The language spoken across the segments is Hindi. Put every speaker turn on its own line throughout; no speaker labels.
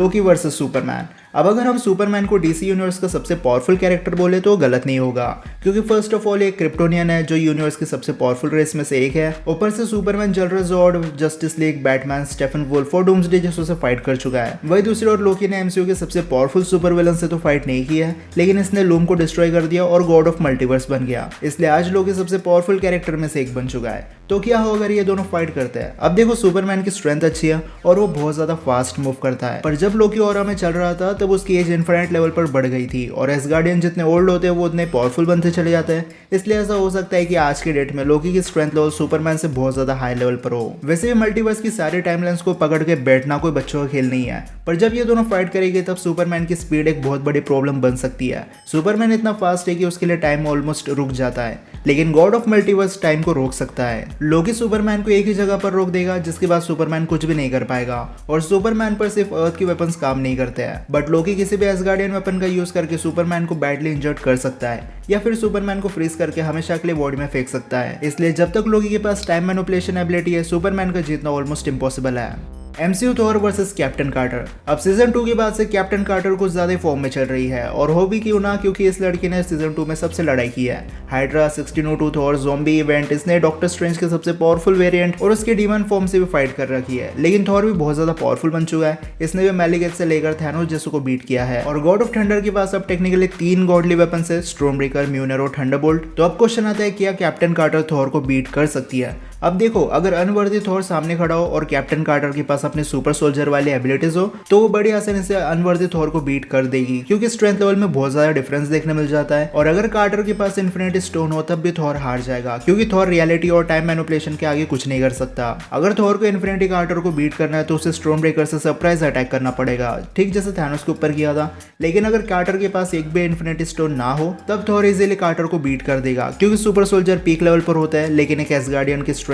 लोकी वर्सेस सुपरमैन। अब अगर हम सुपरमैन को डीसी यूनिवर्स का सबसे पावरफुल कैरेक्टर बोले तो गलत नहीं होगा, क्योंकि फर्स्ट ऑफ ऑल ये क्रिप्टोनियन है जो यूनिवर्स की सबसे पावरफुल रेस में से एक है। ऊपर से Superman general Zod, justice league, Batman, Steppenwolf और डूम्सडे जैसों से फाइट कर चुका है। वही दूसरी ओर लोकी ने एमसीयू के सबसे पावरफुल सुपर विलन से तो फाइट नहीं की है, लेकिन इसने लूम को डिस्ट्रॉय कर दिया और गॉड ऑफ मल्टीवर्स बन गया। इसलिए आज लोकी सबसे पावरफुल कैरेक्टर में से एक बन चुका है। तो क्या हो अगर ये दोनों फाइट करते हैं? अब देखो, सुपरमैन की स्ट्रेंथ अच्छी है और वो बहुत ज्यादा फास्ट मूव करता है, पर जब लोकी ऑरा में चल रहा था तब उसकी एज इन्फिनिट लेवल पर बढ़ गई थी और एसगार्डियन जितने ओल्ड होते हैं वो उतने पावरफुल बनते चले जाते हैं। इसलिए ऐसा हो सकता है कि आज के डेट में लोकी की स्ट्रेंथ लेवल सुपरमैन से बहुत ज्यादा हाई लेवल पर हो। वैसे भी मल्टीवर्स की सारी टाइमलाइंस को पकड़ के बैठना कोई बच्चों का खेल नहीं है, पर जब ये दोनों फाइट करेंगे तब सुपरमैन की स्पीड एक बहुत बड़ी प्रॉब्लम बन सकती है। सुपरमैन इतना फास्ट है कि उसके लिए टाइम ऑलमोस्ट रुक जाता है, लेकिन गॉड ऑफ मल्टीवर्स टाइम को रोक सकता है। लोकी सुपरमैन को एक ही जगह पर रोक देगा, जिसके बाद सुपरमैन कुछ भी नहीं कर पाएगा और सुपरमैन पर सिर्फ अर्थ की वेपन्स काम नहीं करते हैं। बट लोकी किसी भी एसगार्डियन वेपन का यूज करके सुपरमैन को बैडली इंजर्ड कर सकता है या फिर सुपरमैन को फ्रीज करके हमेशा के लिए वॉर्ड में फेंक सकता है। इसलिए जब तक लोकी के पास टाइम मैनिपुलेशन एबिलिटी है, सुपरमैन का जीतना ऑलमोस्ट इम्पॉसिबल है। MCU Thor versus Captain Carter. अब सीजन 2 के बाद से कैप्टन कार्टर कुछ ज्यादा फॉर्म में चल रही है और हो भी क्यों ना, क्योंकि इस लड़की ने सीजन 2 में सबसे लड़ाई की है। हाइड्रा, 1602 थॉर, ज़ॉम्बी इवेंट, इसने डॉक्टर स्ट्रेंज के सबसे पावरफुल वेरिएंट और उसके डीमन फॉर्म से भी फाइट कर रखी है। लेकिन थॉर भी बहुत ज्यादा पावरफुल बन चुका है। इसने भी मैलिगेट से लेकर थैनोस जैसों को बीट किया है और गॉड ऑफ थंडर के पास अब टेक्निकली 3 गॉडली वेपन है, स्टॉर्म ब्रेकर, म्यूनर और थंडरबोल्ट। तो अब क्वेश्चन आता है, क्या कैप्टन कार्टर थॉर को बीट कर सकती है? अब देखो, अगर अनवर्दी थॉर सामने खड़ा हो और कैप्टन कार्टर के पास अपने सुपर सोल्जर वाली एबिलिटीज हो तो वो बड़ी आसानी से अनवर्दी थॉर को बीट कर देगी, क्योंकि स्ट्रेंथ लेवल में बहुत ज्यादा डिफरेंस देखने मिल जाता है। और अगर कार्टर के पास इन्फिनिटी स्टोन हो तब भी थॉर हार जाएगा, क्योंकि थॉर रियलिटी और टाइम मैनिपुलेशन के आगे कुछ नहीं कर सकता। अगर थॉर को इन्फिनिटी कार्टर को बीट करना है तो उसे स्टॉर्म ब्रेकर से सरप्राइज अटैक करना पड़ेगा, ठीक जैसे थैनोस के ऊपर किया था। लेकिन अगर कार्टर के पास एक भी इन्फिनिटी स्टोन ना हो तब थॉर इजीली कार्टर को बीट कर देगा, क्योंकि सुपर सोल्जर पीक लेवल पर होता है, लेकिन एक एसगार्डियन की स्ट्रेंथ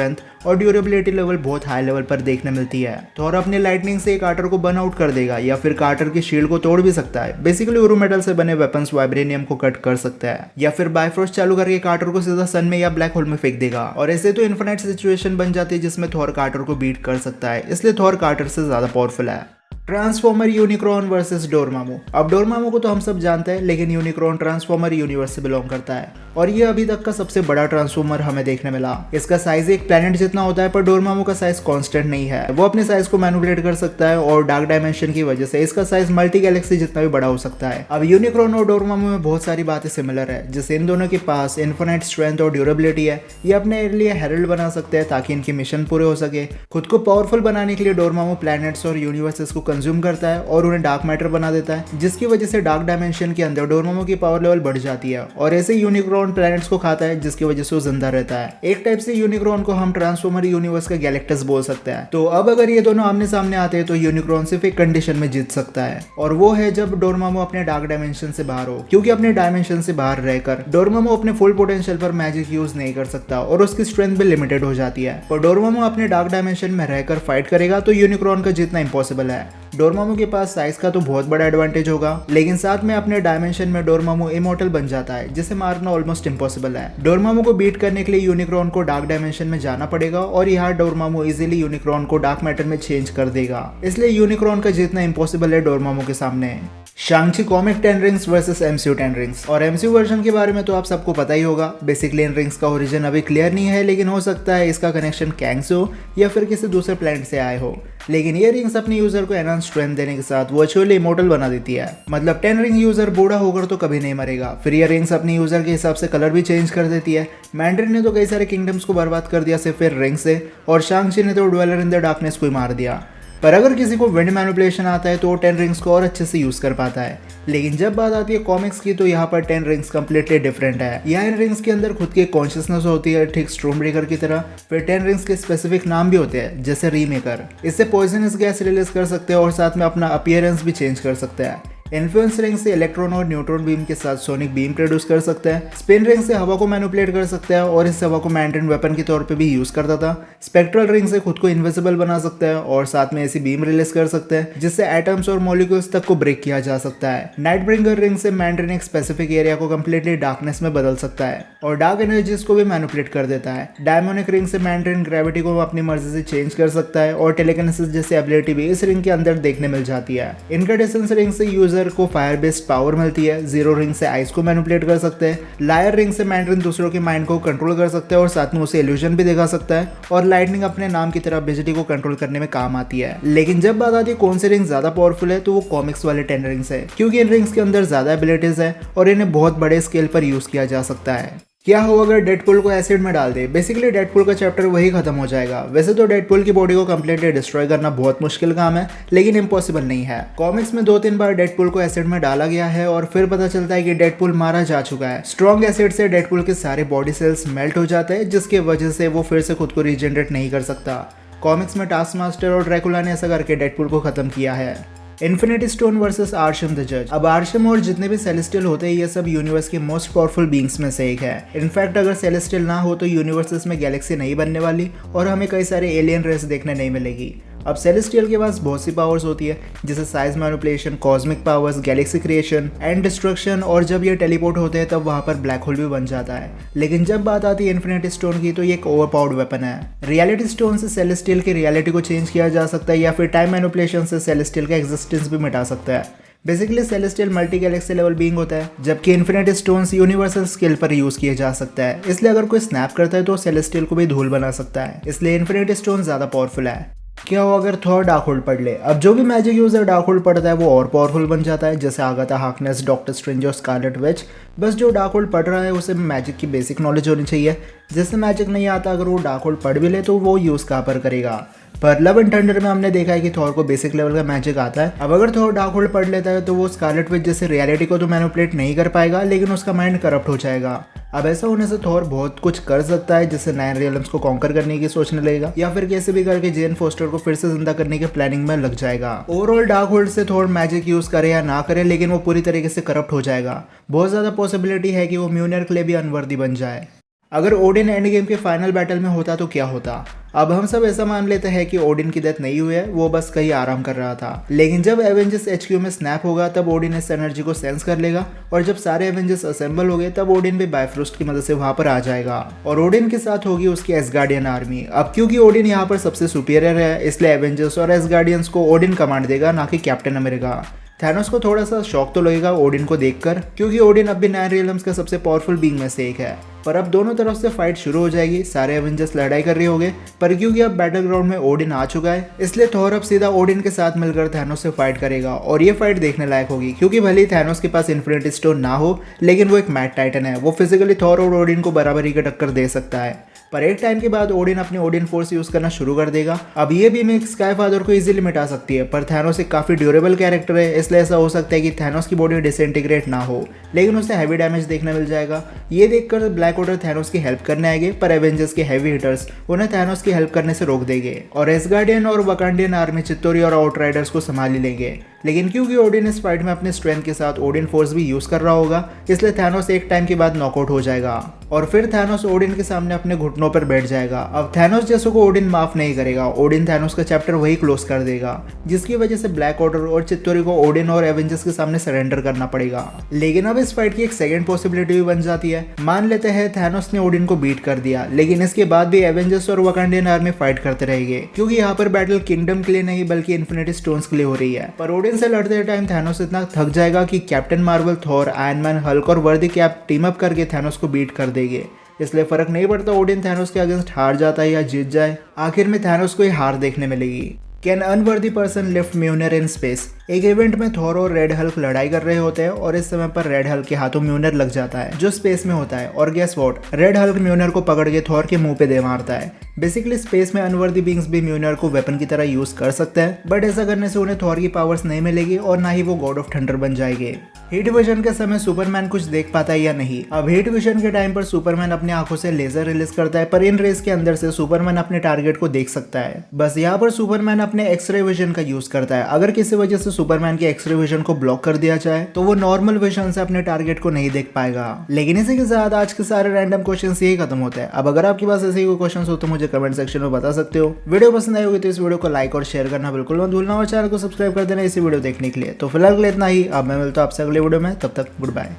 और ड्यूरेबिलिटी लेवल बहुत हाई लेवल पर देखने मिलती है। थॉर अपनी लाइटनिंग से कार्टर को बर्न आउट कर देगा या फिर कार्टर की शील्ड को तोड़ भी सकता है। बेसिकली उरू मेटल से बने वेपन्स वाइब्रेनियम को कट कर सकता है या फिर बायफ्रोस्ट चालू करके कार्टर को सीधा सन में या ब्लैक होल में फेंक देगा। और ऐसे तो इन्फिनिट सिचुएशन बन जाती है जिसमें थॉर कार्टर को बीट कर सकता है, इसलिए थॉर कार्टर से ज्यादा पावरफुल है। Transformer Unicorn versus Dormammu. अब डोरमामू को तो हम सब जानते हैं, लेकिन यूनिक्रॉन ट्रांसफॉर्मर यूनिवर्स से बिलोंग करता है और ये अभी तक का सबसे बड़ा ट्रांसफॉर्मर हमें देखने मिला। इसका साइज एक प्लेनेट जितना होता है, पर डोरमामू का साइज कांस्टेंट नहीं है। वो अपने साइज को मैनिपुलेट कर सकता है और डार्क डायमेंशन की वजह से इसका साइज मल्टी गैलेक्सी जितना भी बड़ा हो सकता है। अब यूनिक्रॉन और डोरमामू में बहुत सारी बातें सिमिलर है, जैसे इन दोनों के पास इन्फिनिट स्ट्रेंथ और ड्यूरेबिलिटी है। ये अपने लिए हेरल्ड बना सकते हैं ताकि इनके मिशन पूरे हो सके। खुद को पावरफुल बनाने के लिए डोरमामू प्लैनेट्स और यूनिवर्सेस को कंज्यूम करता है और उन्हें डार्क मैटर बना देता है, जिसकी वजह से डार्क डायमेंशन के अंदर डोरमामू की पावर लेवल बढ़ जाती है और ऐसे यूनिक्रॉन प्लैनेट्स को खाता है, जिसकी वजह से वो जिंदा रहता है। एक टाइप से यूनिक्रॉन को हम ट्रांसफॉर्मर यूनिवर्स का गैलेक्टस बोल सकते हैं। तो अब अगर ये दोनों आमने सामने आते हैं तो यूनिक्रॉन सिर्फ एक कंडीशन में जीत सकता है, और वो है जब डोरमामू अपने डार्क डायमेंशन से बाहर हो, क्योंकि अपने डायमेंशन से बाहर रहकर डोरमामू अपने फुल पोटेंशियल पर मैजिक यूज नहीं कर सकता और उसकी स्ट्रेंथ भी लिमिटेड हो जाती है। और डोरमामू अपने डार्क डायमेंशन में रहकर फाइट करेगा तो यूनिक्रॉन का जीतना इंपॉसिबल है। डोरमामू के पास साइज का तो बहुत बड़ा एडवांटेज होगा, लेकिन साथ में अपने डायमेंशन में डोरमामू इमॉर्टल बन जाता है, जिसे मारना ऑलमोस्ट इम्पॉसिबल है। डोरमामू को बीट करने के लिए यूनिक्रॉन को डार्क डायमेंशन में जाना पड़ेगा और यहाँ डोरमामू इजीली यूनिक्रॉन को डार्क मैटर में चेंज कर देगा, इसलिए यूनिक्रॉन का जीतना इम्पॉसिबल है डोरमामू के सामने। Shang-Chi comic 10 rings versus MCU 10 rings. और एमसीयू वर्जन के बारे में तो आप सबको पता ही होगा। बेसिकली इन रिंग्स का ओरिजिन अभी क्लियर नहीं है, लेकिन हो सकता है इसका कनेक्शन कैंग से हो या फिर किसी दूसरे प्लैनेट से आए हो। लेकिन ये रिंग्स अपने यूजर को एनहांस स्ट्रेंथ देने के साथ वर्चुअली इमॉर्टल बना देती है। मतलब 10 रिंग यूजर बूढ़ा होकर तो कभी नहीं मरेगा। फिर ये रिंग्स अपने यूजर के हिसाब से कलर भी चेंज कर देती है। मैंड्रिन ने तो कई सारे किंगडम्स को बर्बाद कर दिया सिर्फ रिंग से, और शांग-ची ने तो ड्वेलर इन द डार्कनेस को ही मार दिया। पर अगर किसी को विंड मैनिपुलेशन आता है तो वो 10 रिंग्स को और अच्छे से यूज कर पाता है। लेकिन जब बात आती है कॉमिक्स की तो यहाँ पर 10 रिंग्स कम्प्लीटली डिफरेंट है। यहाँ इन रिंग्स के अंदर खुद की कॉन्शियसनेस होती है, ठीक स्टॉर्म ब्रेकर की तरह। फिर 10 रिंग्स के स्पेसिफिक नाम भी होते हैं, जैसे रीमेकर। इससे पॉइजनस गैस रिलीज कर सकते हैं और साथ में अपना अपीयरेंस भी चेंज कर सकते हैं। इन्फ्लुएंस रिंग से इलेक्ट्रॉन और न्यूट्रॉन बीम के साथ सोनिक बीम प्रोड्यूस कर सकता है। स्पिन रिंग से हवा को मैनिपुलेट कर सकता है और इस हवा को मैंटेन वेपन के तौर पे भी यूज करता था। स्पेक्ट्रल रिंग से खुद को इनविजिबल बना सकता है और साथ में ऐसी बीम रिलीज कर सकता है जिससे एटम्स और मॉलिक्यूल्स तक को ब्रेक किया जा सकता है। नाइट ब्रिंगर रिंग से मैंटेन एक स्पेसिफिक एरिया को कंप्लीटली डार्कनेस में बदल सकता है और डार्क एनर्जीज को भी मैनिपुलेट कर देता है। डायमोनिक रिंग से मैंटेन ग्रेविटी को अपनी मर्जी से चेंज कर सकता है और टेलीकिनेसिस जैसी एबिलिटी भी इस रिंग के अंदर देखने मिल जाती है। इनकैंडेसेंस रिंग से यूजर को फायर बेस्ड पावर मिलती है। जीरो रिंग से आइस को मैनिपुलेट कर सकते हैं। लायर रिंग से मैंटेन दूसरों के माइंड को कंट्रोल कर सकता है और साथ में उसे इल्यूजन भी दिखा सकता है। और लाइटनिंग अपने नाम की तरह बिजली को कंट्रोल करने में काम आती है। लेकिन जब बात आती है कौन सी रिंग ज्यादा पावरफुल है तो वो कॉमिक्स वाले 10 रिंग्स है, क्योंकि इन रिंग्स के अंदर ज्यादा एबिलिटीज है और इन्हें बहुत बड़े स्केल पर यूज किया जा सकता है। क्या हो अगर डेडपूल को एसिड में डाल दे? बेसिकली डेडपूल का चैप्टर वही खत्म हो जाएगा। वैसे तो डेडपूल की बॉडी को कंप्लीटली डिस्ट्रॉय करना बहुत मुश्किल काम है, लेकिन इम्पॉसिबल नहीं है। कॉमिक्स में 2-3 बार डेडपूल को एसिड में डाला गया है और फिर पता चलता है कि डेडपूल मारा जा चुका है। स्ट्रॉन्ग एसिड से डेडपूल के सारे बॉडी सेल्स मेल्ट हो जाते हैं, जिसकी वजह से वो फिर से खुद को रीजनरेट नहीं कर सकता। कॉमिक्स में टास्क मास्टर और ड्रैकुला ने ऐसा करके डेडपूल को खत्म किया है। इन्फिनिटी स्टोन वर्सेस आर्शम द जज। अब आर्शम और जितने भी सेलेस्टियल होते हैं ये सब यूनिवर्स के मोस्ट पावरफुल बींग्स में से एक है। इनफैक्ट अगर सेलेस्टियल ना हो तो यूनिवर्सेस में गैलेक्सी नहीं बनने वाली और हमें कई सारे एलियन रेस देखने नहीं मिलेगी। अब सेलेस्टियल के पास बहुत सी पावर्स होती है, जैसे size manipulation, cosmic powers, Galaxy creation and destruction, और जब ये टेलीपोर्ट होते हैं तब वहां पर ब्लैक होल भी बन जाता है। लेकिन जब बात आती है इन्फिनिटी स्टोन की तो ये एक ओवरपावर्ड वेपन है। रियलिटी स्टोन से सेलेस्टियल की रियलिटी को चेंज किया जा सकता है या फिर टाइम मैनिपुलेशन से सेलेस्टियल का एग्जिस्टेंस भी मिटा सकता है। Basically celestial multi Galaxy level being होता है, जबकि इन्फिनिटी स्टोन्स यूनिवर्सल स्केल पर यूज किए जा सकता है। इसलिए अगर कोई स्नैप करता है तो सेलेस्टियल को भी धूल बना सकता है। इसलिए इन्फिनिटी स्टोन ज्यादा पावरफुल है। क्या हो अगर थॉर डार्क होल्ड पढ़ ले? अब जो भी मैजिक यूजर डार्क होल्ड पढ़ता है वो और पावरफुल बन जाता है, जैसे आगाथा हार्कनेस, डॉक्टर स्ट्रेंज और स्कारलेट विच। बस जो डार्क होल्ड पढ़ रहा है उसे मैजिक की बेसिक नॉलेज होनी चाहिए। जिससे मैजिक नहीं आता अगर वो डार्क होल्ड पढ़ भी ले तो वो यूज कहाँ पर करेगा। पर लव एंड थंडर में हमने देखा है कि थॉर को बेसिक लेवल का मैजिक आता है। अब अगर थॉर डार्क होल्ड पढ़ लेता है तो वो स्कारलेट विच जैसे रियलिटी को तो मैनिपुलेट नहीं कर पाएगा, लेकिन उसका माइंड करप्ट हो जाएगा। अब ऐसा होने से थॉर बहुत कुछ कर सकता है, जैसे 9 रियल्म्स को कॉन्कर करने की सोचने लगेगा या फिर कैसे भी करके जेन फोस्टर को फिर से जिंदा करने के प्लानिंग में लग जाएगा। ओवरऑल डार्क होल्ड से थॉर मैजिक यूज करे या ना करे, लेकिन वो पूरी तरीके से करप्ट हो जाएगा। बहुत ज्यादा पॉसिबिलिटी है कि वो म्यूनियर के लिए भी अनवर्दी बन जाए। अगर ओडिन एंड गेम के फाइनल बैटल में होता तो क्या होता? अब हम सब ऐसा मान लेते हैं कि ओडिन की डेथ नहीं हुई है, वो बस कहीं आराम कर रहा था। लेकिन जब एवेंजर्स HQ में स्नैप होगा तब ओडिन इस एनर्जी को सेंस कर लेगा और जब सारे एवेंजर्स असेंबल हो गए तब ओडिन भी बायफ्रोस्ट की मदद से वहां पर आ जाएगा और ओडिन के साथ होगी उसकी एसगार्डियन आर्मी। अब क्योंकि ओडिन यहाँ पर सबसे सुपीरियर है, इसलिए एवेंजर्स और एसगार्डियंस को ओडिन कमांड देगा, ना कि कैप्टन अमेरिका। थैनोस को थोड़ा सा शॉक तो लगेगा ओडिन को देखकर, क्योंकि ओडिन अब भी 9 रियल्म्स का सबसे पावरफुल बीइंग में से एक है। पर अब दोनों तरफ से फाइट शुरू हो जाएगी, सारे एवेंजर्स लड़ाई कर रहे होंगे, पर क्योंकि अब बैटल ग्राउंड में ओडिन आ चुका है इसलिए थॉर अब सीधा ओडिन के साथ मिलकर थैनोस से फाइट करेगा और ये फाइट देखने लायक होगी, क्योंकि भले ही थैनोस के पास इन्फिनिटी स्टोन ना हो लेकिन वो एक मैड टाइटन है। वो फिजिकली थॉर और ओडिन को बराबरी का टक्कर दे सकता है। पर एक टाइम के बाद ओडिन अपनी ओडिन फोर्स यूज करना शुरू कर देगा। अब ये भी एक स्काई फादर को इजीली मिटा सकती है, पर थैनोस एक काफी ड्यूरेबल कैरेक्टर है, इसलिए ऐसा हो सकता है कि थैनोस की बॉडी डिसइंटीग्रेट ना हो, लेकिन उसे हैवी डैमेज देखने मिल जाएगा। ये देखकर ब्लैक ऑर्डर थैनोस की हेल्प करने आएंगे, पर एवेंजर्स के हैवी हिटर्स उन्हें थैनोस की हेल्प करने से रोक देंगे और एसगार्डियन और वकांडियन आर्मी चित्तोरी और आउटराइडर्स को संभाल ही लेंगे। लेकिन क्योंकि ओडिन इस फाइट में अपने स्ट्रेंथ के साथ ओडिन फोर्स भी यूज कर रहा होगा, इसलिए थैनोस एक टाइम के बाद नॉकआउट हो जाएगा और फिर थैनोस ओडिन के सामने अपने घुटनों पर बैठ जाएगा। अब थैनोस जैसों को ओडिन माफ नहीं करेगा, ओडिन थैनोस का चैप्टर वही क्लोज कर देगा, जिसकी वजह से ब्लैक ऑर्डर और चित्तोरी को ओडिन और एवेंजर्स के सामने सरेंडर करना पड़ेगा। लेकिन अब इस फाइट की एक सेकंड पॉसिबिलिटी भी बन जाती है। मान लेते हैं थैनोस ने ओडिन को बीट कर दिया, लेकिन इसके बाद भी एवेंजर्स और वकांडियन आर्मी फाइट करते रहेंगे, क्योंकि यहाँ पर बैटल किंगडम के लिए नहीं बल्कि इन्फिनिटी स्टोन्स के लिए हो रही है। पर ओडिन से लड़ते टाइम थैनोस इतना थक जाएगा कि captain Marvel, Thor, iron man, Hulk और वर्दी कैप टीम अप करके थैनोस को बीट कर देंगे। इसलिए फर्क नहीं पड़ता ओडिन थैनोस के अगेंस्ट हार जाता है या जीत जाए, आखिर में थैनोस को ही हार देखने मिलेगी। कैन अनवर्दी पर्सन लिफ्ट म्यूनर इन स्पेस? एक इवेंट में थॉर और रेड हल्क लड़ाई कर रहे होते हैं और इस समय पर रेड हल्क के हाथों म्यूनर लग जाता है जो स्पेस में होता है, और गेस व्हाट, रेड हल्क म्यूनर को पकड़ के थॉर के मुंह पे दे मारता है। बेसिकली स्पेस में अनवर्दी बींग्स भी म्यूनर को वेपन की तरह यूज कर सकते हैं, बट ऐसा करने से उन्हें थॉर की पावर्स नहीं मिलेगी और ना ही वो गॉड ऑफ थंडर बन जाएंगे। हीट विजन के समय सुपरमैन कुछ देख पाता है या नहीं। अब हीट विजन के टाइम पर सुपरमैन अपनी आंखों से लेजर रिलीज करता है, पर इन रेस के अंदर से सुपरमैन अपने टारगेट को देख सकता है। बस यहाँ पर सुपरमैन अपने एक्सरे विजन का यूज करता है। अगर किसी वजह से सुपरमैन के एक्सरे विजन को ब्लॉक कर दिया जाए तो वो नॉर्मल विजन से अपने टारगेट को नहीं देख पाएगा। लेकिन इसी के साथ आज के सारे रैंडम क्वेश्चन यही खत्म होते हैं। अब अगर आपके पास ऐसे कोई क्वेश्चन हो तो मुझे कमेंट सेक्शन में बता सकते हो। वीडियो पसंद आई होगी तो इस वीडियो को लाइक और शेयर करना बिल्कुल मत भूलना और चैनल को सब्सक्राइब कर देना इसी वीडियो देखने के लिए। तो फिलहाल इतना ही, अब मैं मिलता हूं आपसे अगले वीडियो में, तब तक गुड बाय।